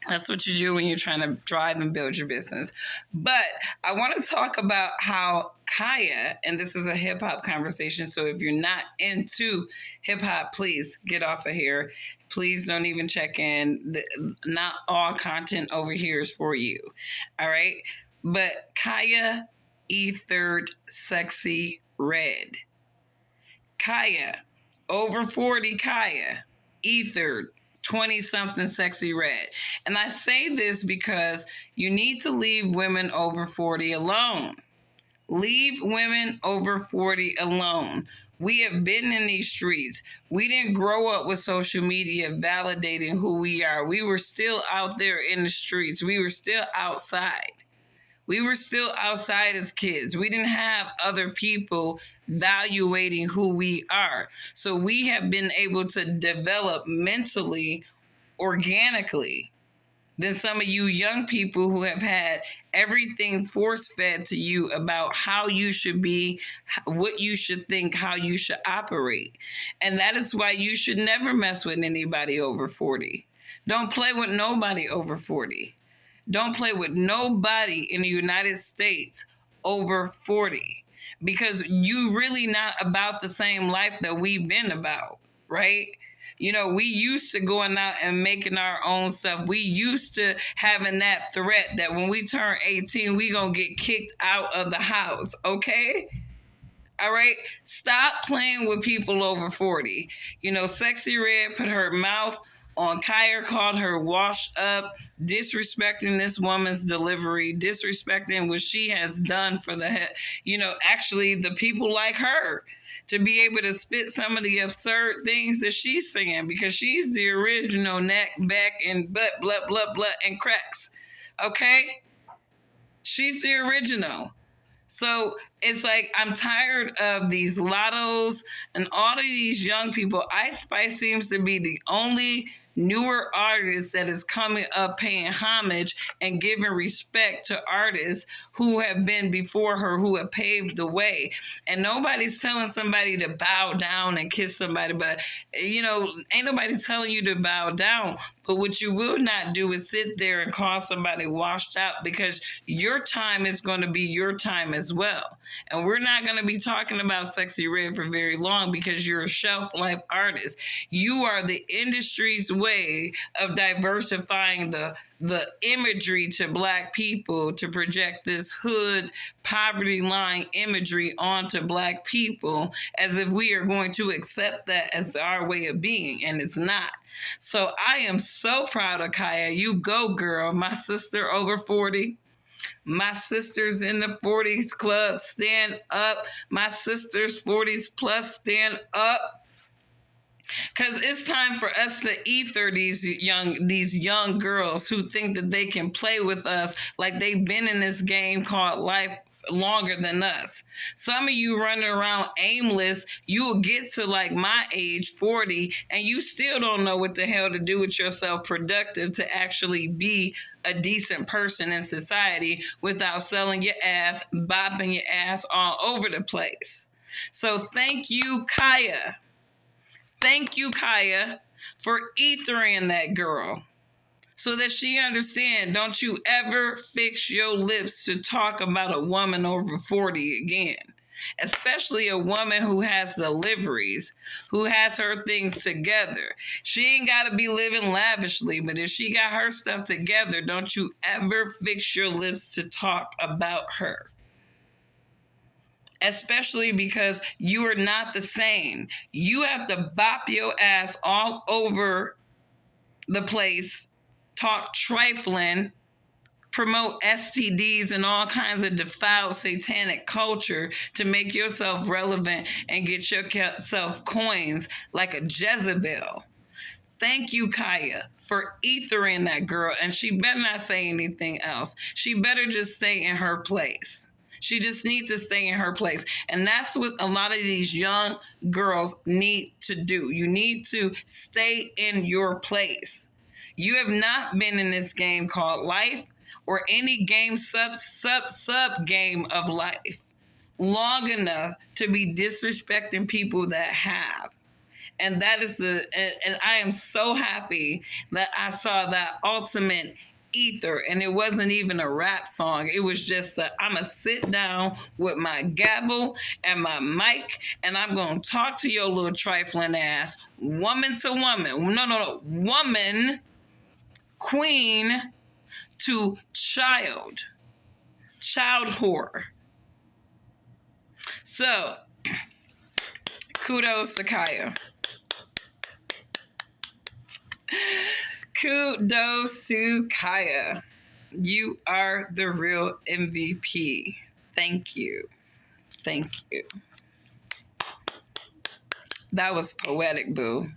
That's what you do when you're trying to drive and build your business. But I want to talk about how Kaya, and this is a hip hop conversation, so if you're not into hip hop, please get off of here. Please don't even check in. Not all content over here is for you. All right? But Kaya ethered Sexy Red. Kaya, over 40 Kaya, ethered 20 something Sexy Red. And I say this because you need to leave women over 40 alone. Leave women over 40 alone. We have been in these streets. We didn't grow up with social media validating who we are. We were still out there in the streets. We were still outside. We were still outside as kids. We didn't have other people evaluating who we are. So we have been able to develop mentally, organically, than some of you young people who have had everything force-fed to you about how you should be, what you should think, how you should operate. And that is why you should never mess with anybody over 40. Don't play with nobody over 40. Don't play with nobody in the United States over 40, because you really not about the same life that we've been about, right? You know, we used to going out and making our own stuff. We used to having that threat that when we turn 18, we gonna get kicked out of the house, okay? All right? Stop playing with people over 40. You know, Sexy Red put her mouth on Kaya, called her washed up, disrespecting this woman's delivery, disrespecting what she has done for actually the people like her, to be able to spit some of the absurd things that she's saying, because she's the original neck, back, and butt, blah, blah, blah, and cracks. Okay? She's the original. So it's like, I'm tired of these lottos and all of these young people. Ice Spice seems to be the only newer artist that is coming up paying homage and giving respect to artists who have been before her, who have paved the way. And nobody's telling somebody to bow down and kiss somebody, but ain't nobody telling you to bow down. But what you will not do is sit there and call somebody washed out, because your time is going to be your time as well. And we're not going to be talking about Sexy Red for very long, because you're a shelf life artist. You are the industry's way of diversifying the imagery to Black people, to project this hood poverty line imagery onto Black people, as if we are going to accept that as our way of being, and it's not. So I am so proud of Kaya. You go, girl. My sister over 40. My sisters in the 40s club, stand up. My sisters 40s plus, stand up. Because it's time for us to ether these young girls who think that they can play with us like they've been in this game called life longer than us. Some of you running around aimless, you will get to like my age, 40, and you still don't know what the hell to do with yourself productive to actually be a decent person in society without selling your ass, bopping your ass all over the place. So thank you, Kaya. Thank you, Kaya, for ethering that girl, so that she understands, don't you ever fix your lips to talk about a woman over 40 again. Especially a woman who has deliveries, who has her things together. She ain't got to be living lavishly, but if she got her stuff together, don't you ever fix your lips to talk about her. Especially because you are not the same. You have to bop your ass all over the place, talk trifling, promote STDs and all kinds of defiled satanic culture to make yourself relevant and get yourself coins like a Jezebel. Thank you, Kaya, for ethering that girl. And she better not say anything else. She better just stay in her place. She just needs to stay in her place. And that's what a lot of these young girls need to do. You need to stay in your place. You have not been in this game called life, or any game sub game of life, long enough to be disrespecting people that have. And that is and I am so happy that I saw that ultimate ether, and it wasn't even a rap song. It was just I'm gonna sit down with my gavel and my mic, and I'm gonna talk to your little trifling ass, woman to woman. No, woman, queen to child whore. So kudos to Kaya. Kudos to Kaya. You are the real MVP. Thank you. Thank you. That was poetic, boo.